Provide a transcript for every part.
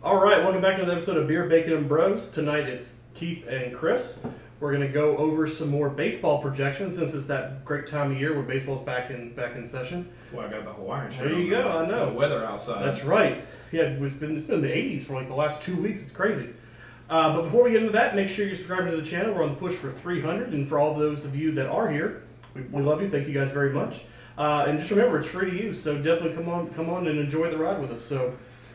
All right, welcome back to another episode of Beer, Bacon, and Bros. Tonight it's Keith and Chris. We're going to go over some more baseball projections since it's that great time of year where baseball's back in session. Well, I got the Hawaiian shirt. There you go. I know. The weather outside. That's right. Yeah, it's been in the 80s for like the last 2 weeks. It's crazy. But before we get into that, make sure you're subscribing to the channel. We're on the push for 300, and for all of those of you that are here, we love you. Thank you guys very much. And just remember, it's free to use, so definitely come on and enjoy the ride with us.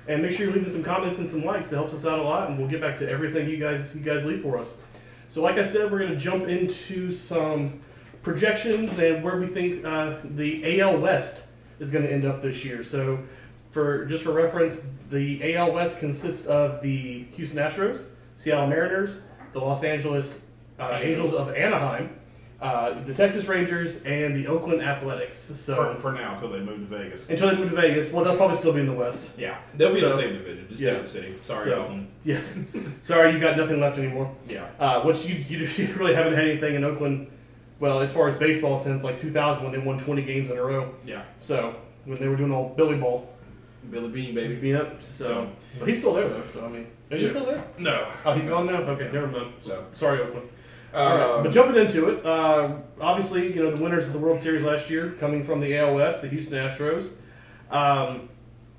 And make sure you're leaving some comments and some likes. That helps us out a lot, and we'll get back to everything you guys leave for us. So like I said, we're going to jump into some projections and where we think the AL West is going to end up this year. So just for reference, the AL West consists of the Houston Astros, Seattle Mariners, the Los Angeles Angels of Anaheim, the Texas Rangers, and the Oakland Athletics. So for now, until they move to Vegas. Until they move to Vegas. Well, they'll probably still be in the West. Yeah, they'll be in the same division, just different city. Sorry, Oakland. Yeah. Sorry, you got nothing left anymore. Yeah. Which you really haven't had anything in Oakland, well, as far as baseball, since like 2000 when they won 20 games in a row. Yeah. So, when they were doing all Billy Ball. Billy Bean, baby. Yep. But he's still there, though. So, I mean, is he still there? No. Oh, he's gone now? Okay, never mind. So. Sorry, Oakland. All right, but jumping into it, obviously, the winners of the World Series last year, coming from the AL West, the Houston Astros.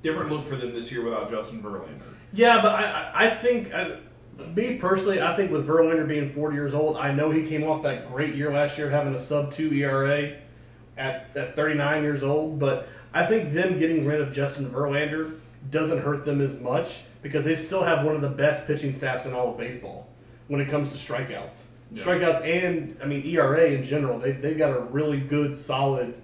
Different look for them this year without Justin Verlander. Yeah, but I think, me personally, I think with Verlander being 40 years old, I know he came off that great year last year, having a sub-2 ERA at 39 years old, but I think them getting rid of Justin Verlander doesn't hurt them as much because they still have one of the best pitching staffs in all of baseball when it comes to strikeouts. Yeah. Strikeouts and, ERA in general. They've got a really good, solid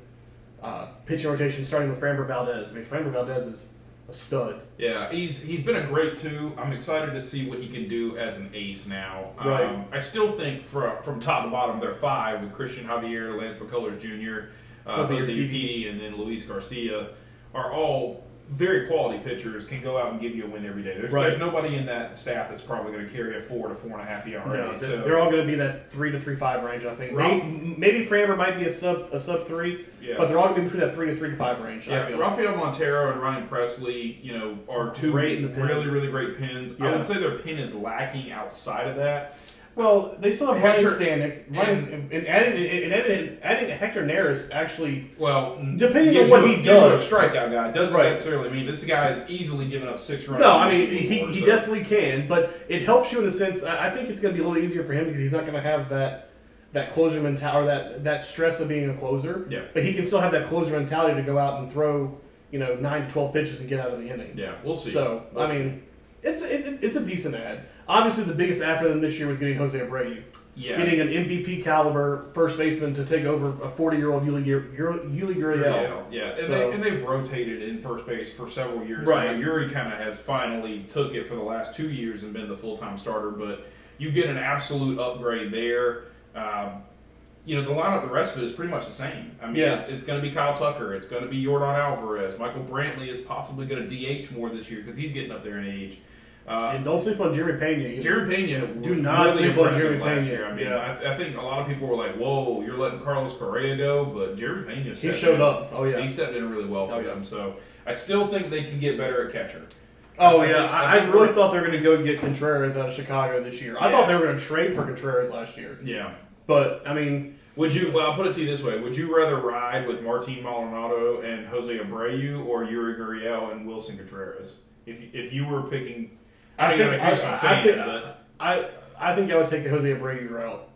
pitching rotation, starting with Framber Valdez. Framber Valdez is a stud. Yeah, he's been a great two. I'm excited to see what he can do as an ace now. Right. I still think from top to bottom, they're five with Christian Javier, Lance McCullers Jr., Jose Urquidy, and then Luis Garcia are all very quality pitchers, can go out and give you a win every day. There's nobody in that staff that's probably going to carry a 4 to 4.5 ERA. No, they're all going to be that 3 to 3.5 range, I think. Maybe Framber might be a sub 3, but they're all going to be between that 3 to 3.5 range. Yeah, Rafael Montero and Ryan Presley, are two really great pins. Yeah. I would say their pin is lacking outside of that. Well, they still have Ryan Stanek. And adding Hector Neris actually. Well, depending on what he does, a strikeout guy doesn't necessarily mean this guy is easily giving up 6 runs. No, he definitely can, but it helps you in the sense. I think it's going to be a little easier for him because he's not going to have that closer mentality, or that stress of being a closer. Yeah. But he can still have that closer mentality to go out and throw 9 to 12 pitches and get out of the inning. Yeah, we'll see. So it's a decent ad. Obviously, the biggest ad for them this year was getting Jose Abreu. Yeah. Getting an MVP caliber first baseman to take over a 40-year-old Yuli Gurriel. Yeah, and they've rotated in first base for several years. Right. Now, Yuri kind of has finally took it for the last 2 years and been the full-time starter, but you get an absolute upgrade there. The lineup, the rest of it is pretty much the same. It's going to be Kyle Tucker. It's going to be Yordan Alvarez. Michael Brantley is possibly going to DH more this year because he's getting up there in age. And don't sleep on Jeremy Pena. Jeremy Pena do not sleep on Jeremy Pena. Year. I think a lot of people were like, "Whoa, you're letting Carlos Correa go," but Jeremy Pena showed up. Oh yeah, he stepped in really well for them. So I still think they can get better at catcher. Oh yeah, I really thought they were going to go get Contreras out of Chicago this year. I thought they were going to trade for Contreras last year. Yeah, but would you? Well, I'll put it to you this way: would you rather ride with Martin Maldonado and Jose Abreu or Yuri Gurriel and Wilson Contreras? If you were picking. I think I would take the Jose Abreu route.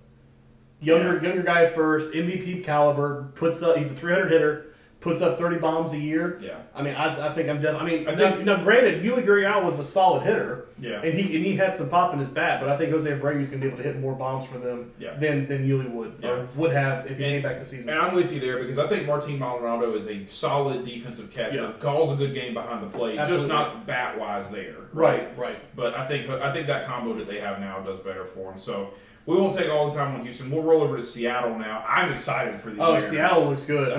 Younger guy at first, MVP caliber, he's a 300 hitter, puts up 30 bombs a year. Yeah. I think I'm definitely. Now, granted, Yuli Gurriel was a solid hitter. Yeah. And he had some pop in his bat, but I think Jose Abreu is going to be able to hit more bombs for them than Yuli would or would have if he came back this season. And I'm with you there because I think Martin Maldonado is a solid defensive catcher. Yeah. Calls a good game behind the plate, Absolutely. just not bat wise there. Right. But I think that combo that they have now does better for him. So. We won't take all the time on Houston. We'll roll over to Seattle now. I'm excited for these Mariners. Seattle looks good.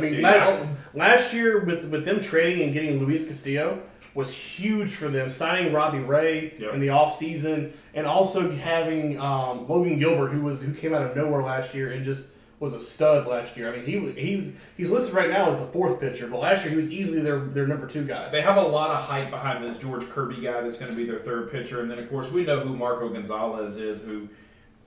Last year with them trading and getting Luis Castillo was huge for them. Signing Robbie Ray in the offseason and also having Logan Gilbert, who came out of nowhere last year and just was a stud last year. I mean, he's listed right now as the 4th pitcher, but last year he was easily their number 2 guy. They have a lot of hype behind this George Kirby guy that's going to be their 3rd pitcher, and then of course we know who Marco Gonzalez is, who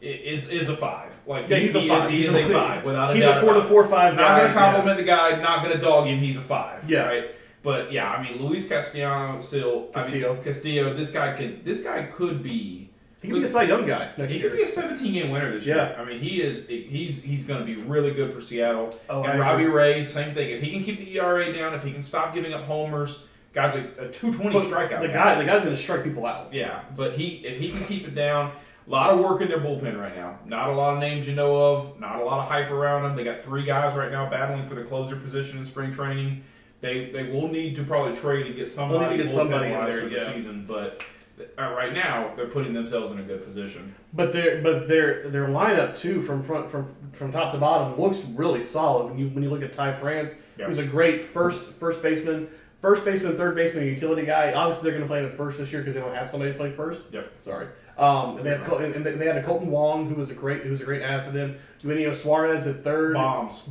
is a 5. Like he's a 5. He's a 5 without a doubt. He's a 4 to 4 5 guy. Not going to compliment the guy. Not going to dog him. He's a 5. Yeah. Right. But yeah, I mean, Luis Castillo. Castillo. This guy could be. He could be a Cy Young guy next year. He could be a 17-game winner this year. I mean, he's going to be really good for Seattle. Oh, and Robbie Ray, same thing. If he can keep the ERA down, if he can stop giving up homers, guy's a 220 strikeout. The guy's going to strike people out. Yeah, but if he can keep it down, a lot of work in their bullpen right now. Not a lot of names you know of. Not a lot of hype around them. They got 3 guys right now battling for the closer position in spring training. They will need to probably trade and get somebody in there for the season, but. Right now, they're putting themselves in a good position. But their lineup too, from top to bottom, looks really solid. When you look at Ty France, who's a great first baseman, 3rd baseman, utility guy. Obviously, they're going to play him at first this year because they don't have somebody to play first. Yep. Sorry. And they had a Colton Wong who was a great add for them. Eugenio Suarez at 3rd.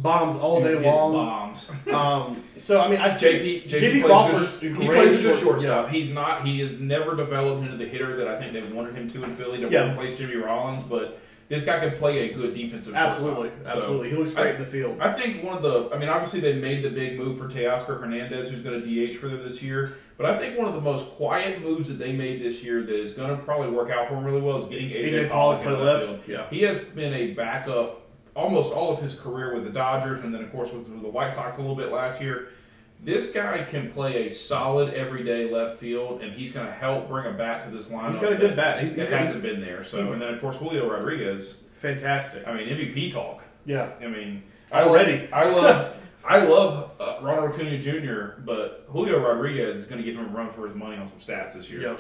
Bombs all day long. Bombs. So I mean, JP Crawford's he plays a good shortstop. Yeah. He has never developed into the hitter that I think they wanted him to in Philly to replace Jimmy Rollins, but. This guy can play a good defensive shortstop. Absolutely. He looks great in the field. I think obviously they made the big move for Teoscar Hernandez, who's going to DH for them this year. But I think one of the most quiet moves that they made this year that is going to probably work out for him really well is getting A.J. Pollock in the left field. Yeah. He has been a backup almost all of his career with the Dodgers, and then, of course, with the White Sox a little bit last year. This guy can play a solid everyday left field, and he's going to help bring a bat to this lineup. He's got a good bat. He hasn't been there. So, and then of course Julio Rodriguez, fantastic. I mean MVP talk. Yeah. I mean, I love Ronald Acuna Jr., but Julio Rodriguez is going to give him a run for his money on some stats this year. Yeah.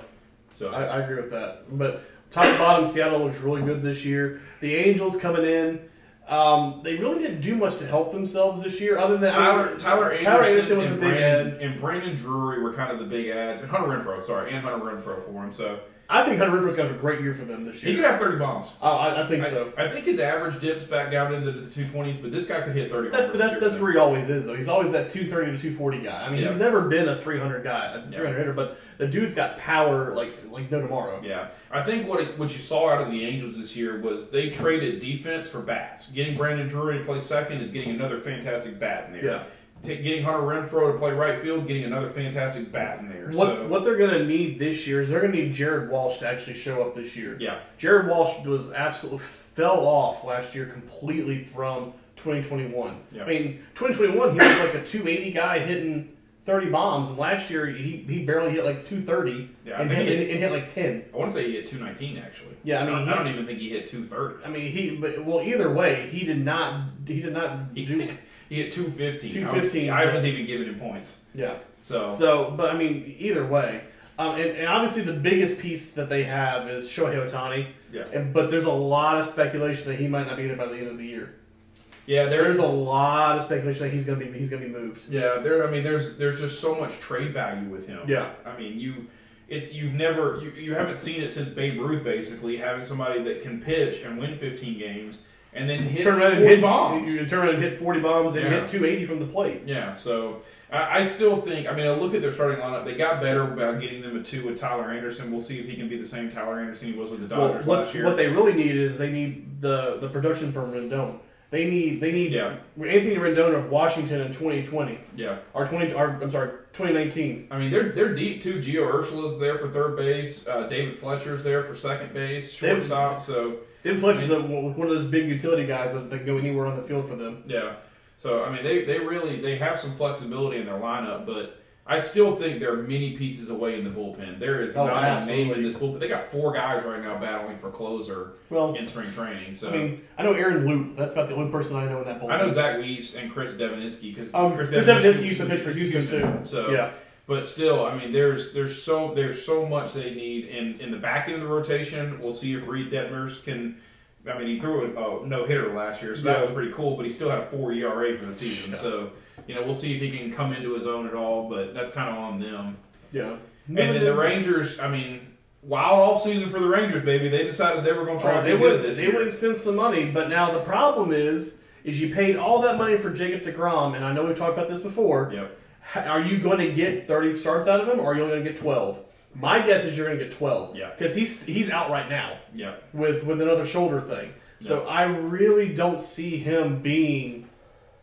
So I agree with that. But top to bottom, Seattle looks really good this year. The Angels coming in. They really didn't do much to help themselves this year, other than Tyler Anderson was a big ad, and Brandon Drury were kind of the big ads, and Hunter Renfroe for him. So I think Hunter Renfroe's going to have a great year for them this year. He could have 30 bombs. I think so. I think his average dips back down into the 220s, but this guy could hit 30. That's where he always is, though. He's always that 230 to 240 guy. I mean, he's never been a 300 guy, a 300 hitter, but the dude's got power like no tomorrow. Yeah, I think what you saw out of the Angels this year was they traded defense for bats. Getting Brandon Drury to play second is getting another fantastic bat in there. Yeah. Getting Hunter Renfroe to play right field, getting another fantastic bat in there. What they're going to need this year is they're going to need Jared Walsh to actually show up this year. Yeah. Jared Walsh was absolutely fell off last year completely from 2021. Yeah. I mean, 2021 he was like a 280 guy hitting 30 bombs, and last year he barely hit like 230 and hit like 10. I want to say he hit 219 actually. Yeah, I mean I don't even think he hit 230. I mean either way he did not do. He hit 215. 215. I was even giving him points. Yeah. So, but I mean, either way, and obviously the biggest piece that they have is Shohei Ohtani. Yeah. But there's a lot of speculation that he might not be there by the end of the year. Yeah, there's a lot of speculation that he's gonna be moved. Yeah, there's just so much trade value with him. Yeah. I mean, you haven't seen it since Babe Ruth basically having somebody that can pitch and win 15 games. And then hit 40 bombs. You turn around and hit 40 bombs and hit 280 from the plate. Yeah, so I still think, I mean, I look at their starting lineup. They got better about getting them a 2 with Tyler Anderson. We'll see if he can be the same Tyler Anderson he was with the Dodgers last year. What they really need is they need the production from Rendon. They need Anthony Rendon of Washington in 2020. Yeah. Or 2019. I mean, they're deep too. Gio Urshela's there for third base. David Fletcher's there for second base, shortstop. David Fletcher's one of those big utility guys that can go anywhere on the field for them. Yeah. So, I mean, they have some flexibility in their lineup, but I still think there are many pieces away in the bullpen. There is not a name in this bullpen. They got 4 guys right now battling for closer in spring training. So, I mean, I know Aaron Loop. That's about the only person I know in that bullpen. I know Zach Weiss and Chris Deveninsky because Chris Deveninsky used to pitch for Houston too. So, yeah. But still, I mean, there's so much they need in the back end of the rotation. We'll see if Reed Detmers can. I mean, he threw a no-hitter last year, so that was pretty cool, but he still had a 4 ERA for the season. Yeah. So, we'll see if he can come into his own at all, but that's kind of on them. Yeah. And then the Rangers, I mean, wild off-season for the Rangers, baby. They decided they were going to try to be good this year. They wouldn't spend some money, but now the problem is is you paid all that money for Jacob deGrom, and I know we've talked about this before. Yep. Are you going to get 30 starts out of him, or are you only going to get 12? My guess is you're going to get 12. Yeah. Because he's out right now. Yeah. With another shoulder thing. Yeah. So I really don't see him being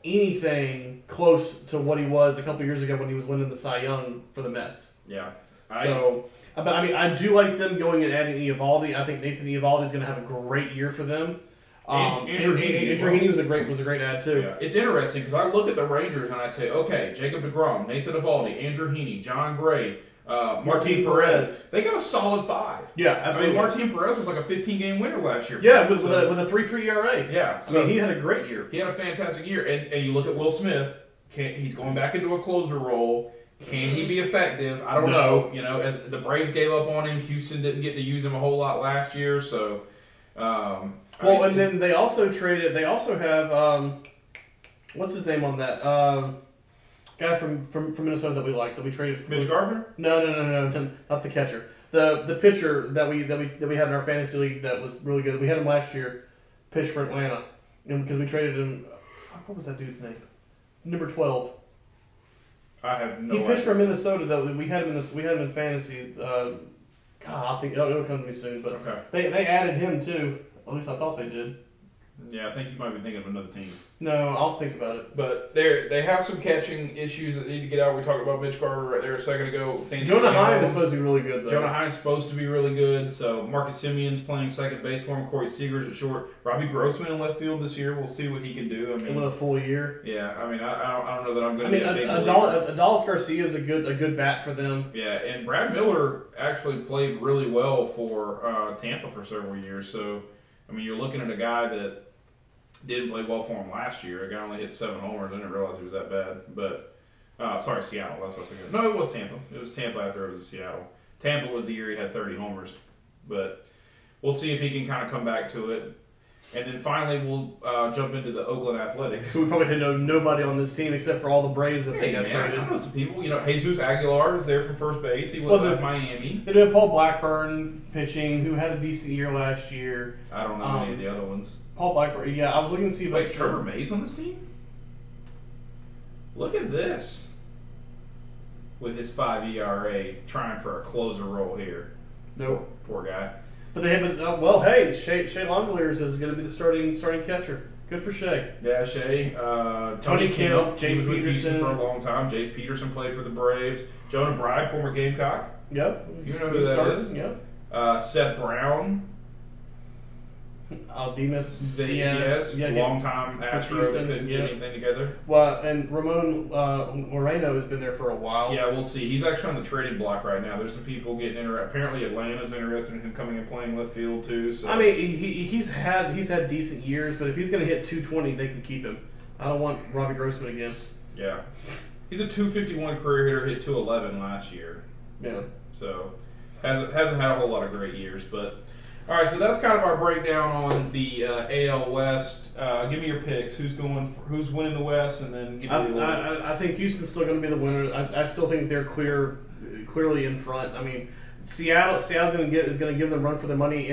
anything close to what he was a couple years ago when he was winning the Cy Young for the Mets. Yeah. But I mean, I do like them going and adding Eovaldi. I think Nathan Eovaldi is going to have a great year for them. Andrew Heaney was a great add too. Yeah. It's interesting because I look at the Rangers and I say, okay, Jacob deGrom, Nathan Eovaldi, Andrew Heaney, John Gray, Martin Perez. They got a solid 5. Yeah, absolutely. I mean, Martin Perez was like a 15-game winner last year. Yeah, with a 3.3 ERA. Yeah, I mean, he had a great year. He had a fantastic year. And you look at Will Smith, he's going back into a closer role. Can he be effective? I don't know. You know, as the Braves gave up on him, Houston didn't get to use him a whole lot last year. So, then they also traded. They also have what's his name on that guy from Minnesota that we liked that we traded. Mitch Garver? No, not the catcher. The pitcher that we had in our fantasy league that was really good. We had him last year, pitched for Atlanta, because we traded him. What was that dude's name? Number 12. I have no idea. He pitched for Minnesota though. We had him in fantasy. God, I think it'll come to me soon. But okay. They added him too. At least I thought they did. Yeah, I think you might be thinking of another team. No, I'll think about it. But they have some catching issues that need to get out. We talked about Mitch Garver right there a second ago. Jonah Heim is supposed to be really good, though. Jonah Heim's supposed to be really good. So Marcus Simeon's playing second base for him. Corey Seager's at short. Robbie Grossman in left field this year. We'll see what he can do. I mean, with a full year. Yeah, I mean, I don't know that I'm going to be a big Adolis Garcia is a good bat for them. Yeah, and Brad Miller actually played really well for Tampa for several years. So, I mean, you're looking at a guy that didn't play well for him last year. A guy only hit 7 homers. I didn't realize he was that bad. But, sorry, Seattle. That's what I was thinking. No, it was Tampa. It was Tampa after it was Seattle. Tampa was the year he had 30 homers. But we'll see if he can kind of come back to it. And then finally, we'll jump into the Oakland Athletics. We probably know nobody on this team except for all the Braves that they got traded. I know some people. You know, Jesus Aguilar is there from first base. He was at Miami. They did Paul Blackburn pitching, who had a decent year last year. I don't know any of the other ones. Paul Blackburn, yeah, I was looking to see if Wait, Trevor May's on this team? Look at this. With his 5 ERA, trying for a closer role here. Nope. Poor guy. But they have, well, hey, Shea Langeliers is going to be the starting catcher. Good for Shea. Yeah, Shea. Tony Kemp, Jace Peterson for a long time. Jace Peterson played for the Braves. Jonah Bride, former Gamecock. Yep. You know who that is? Yep. Seth Brown. Aldemus Diaz, long-time Astro that couldn't get anything together. Well, and Ramon Moreno has been there for a while. Yeah, we'll see. He's actually on the trading block right now. There's some people getting interested. Apparently, Atlanta's interested in him coming and playing left field too. So I mean, he's had decent years, but if he's going to hit 220, they can keep him. I don't want Robbie Grossman again. Yeah, he's a 251 career hitter. Hit 211 last year. Yeah. So hasn't had a whole lot of great years, but. All right, so that's kind of our breakdown on the AL West. Give me your picks. Who's winning the West, and then give me the I think Houston's still going to be the winner. I still think they're clearly in front. I mean, Seattle's going to give them a run for their money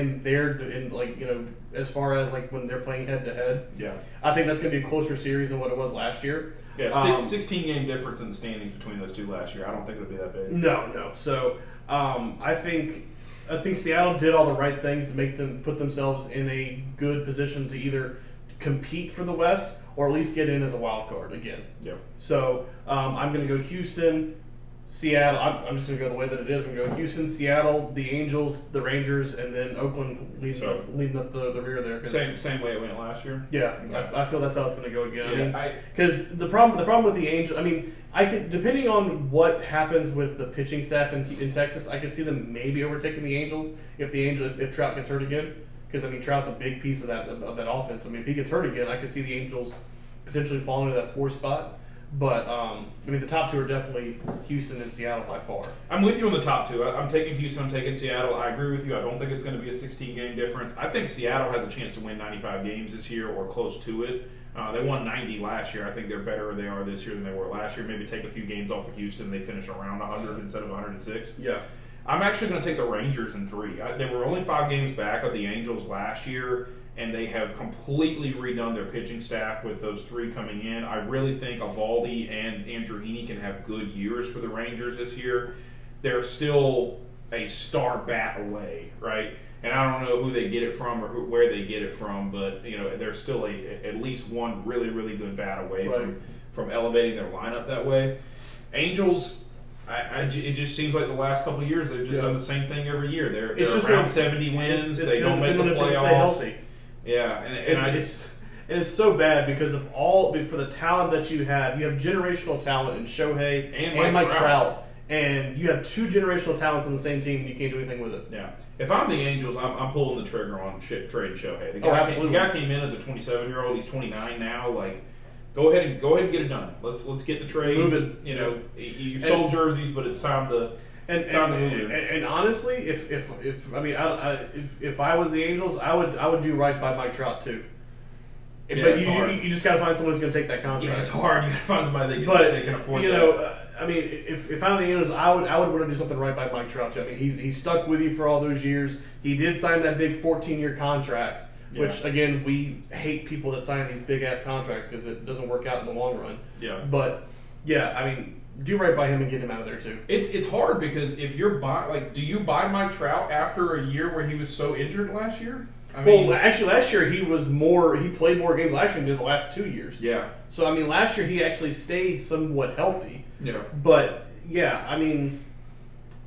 as far as like when they're playing head to head. Yeah, I think that's going to be a closer series than what it was last year. Yeah, 16-game difference in the standings between those two last year. I don't think it'll be that big. No. So I think Seattle did all the right things to make them put themselves in a good position to either compete for the West or at least get in as a wild card again. Yeah. So I'm going to go Houston, Seattle. I'm just going to go the way that it is. I'm going to go Houston, Seattle, the Angels, the Rangers, and then Oakland leading up the rear there. Same way it went last year. Yeah, I feel that's how it's going to go again. Yeah, because the problem with the Angels, I mean, depending on what happens with the pitching staff in Texas, I could see them maybe overtaking the Angels if Trout gets hurt again. Because I mean, Trout's a big piece of that offense. I mean, if he gets hurt again, I could see the Angels potentially falling into that 4th spot. But I mean, the top two are definitely Houston and Seattle by far. I'm with you on the top two. I'm taking Houston. I'm taking Seattle. I agree with you. I don't think it's going to be a 16-game difference. I think Seattle has a chance to win 95 games this year or close to it. They won 90 last year. I think they're better they are this year than they were last year. Maybe take a few games off of Houston. They finish around 100 instead of 106. Yeah. I'm actually going to take the Rangers in 3. They were only 5 games back of the Angels last year, and they have completely redone their pitching staff with those 3 coming in. I really think Eovaldi and Andrew Heaney can have good years for the Rangers this year. They're still a star bat away, right? And I don't know who they get it from or where they get it from, but they're still at least one really, really good bat away from elevating their lineup that way. Angels, it just seems like the last couple of years they've just done the same thing every year. They're around 70 wins. They don't make the playoffs. Yeah, and it's so bad because of for the talent that you have generational talent in Shohei and Mike Trout. And you have 2 generational talents on the same team, and you can't do anything with it. Yeah. If I'm the Angels, I'm pulling the trigger on trading Shohei. The guy came in as a 27-year-old. He's 29 now. Like, go ahead and get it done. Let's get the trade. Move it. You sold jerseys, but it's time to move it. And honestly, if I was the Angels, I would do right by Mike Trout too. Yeah, but you just got to find someone who's going to take that contract. Yeah, it's hard. You got to find somebody that can afford that. If I'm the Angels, I would want to do something right by Mike Trout too. I mean, he's stuck with you for all those years. He did sign that big 14-year contract, which again, we hate people that sign these big ass contracts because it doesn't work out in the long run. Yeah. But yeah, I mean, do right by him and get him out of there too. It's hard because if you're do you buy Mike Trout after a year where he was so injured last year? Actually, last year he played more games last year than he did the last 2 years. Yeah. So I mean, last year he actually stayed somewhat healthy. Yeah. But yeah, I mean,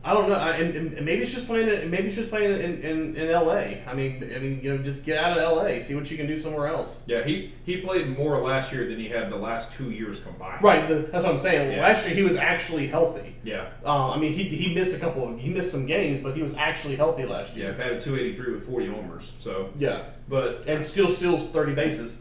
I don't know. And maybe it's just playing in L.A. I mean, just get out of L.A. See what you can do somewhere else. Yeah, he played more last year than he had the last 2 years combined. Right. That's what I'm saying. Yeah. Last year he was actually healthy. Yeah. I mean, he missed some games, but he was actually healthy last year. Yeah, batted 283 with 40 homers. So yeah. And still steals 30 bases.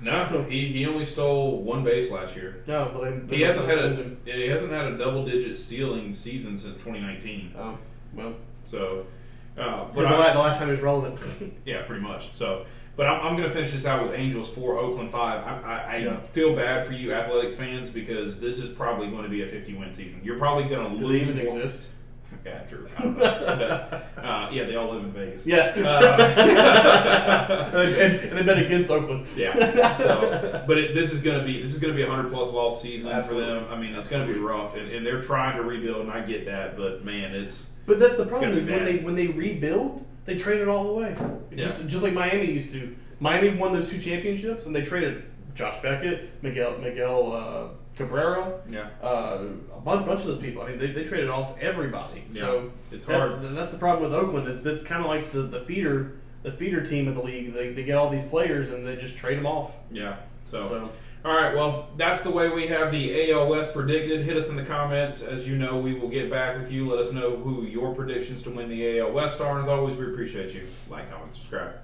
No, he only stole 1 base last year. No, well he hasn't had a double-digit stealing season since 2019. Oh, well. So, but the last time he was relevant. Yeah, pretty much. So, but I'm going to finish this out with Angels 4, Oakland 5. I feel bad for you Athletics fans because this is probably going to be a 50-win season. You're probably going to lose. Do they even exist? Yeah, true. I don't know. But, yeah, they all live in Vegas. Yeah. And they bet against Oakland. Yeah. So, but this is going to be a 100+ loss season Absolutely. for them. I mean, it's going to be rough, and they're trying to rebuild, and I get that. But man, But that's the problem is when they rebuild, they trade it all away. Just like Miami used to. Miami won those 2 championships, and they traded Josh Beckett, Miguel Cabrera, a bunch of those people. I mean, they traded off everybody. Yeah. So it's hard. That's the problem with Oakland. That's kind of like the feeder team of the league. They get all these players and they just trade them off. Yeah. So. All right. Well, that's the way we have the AL West predicted. Hit us in the comments. As you know, we will get back with you. Let us know who your predictions to win the AL West are. And as always, we appreciate you. Like, comment, subscribe.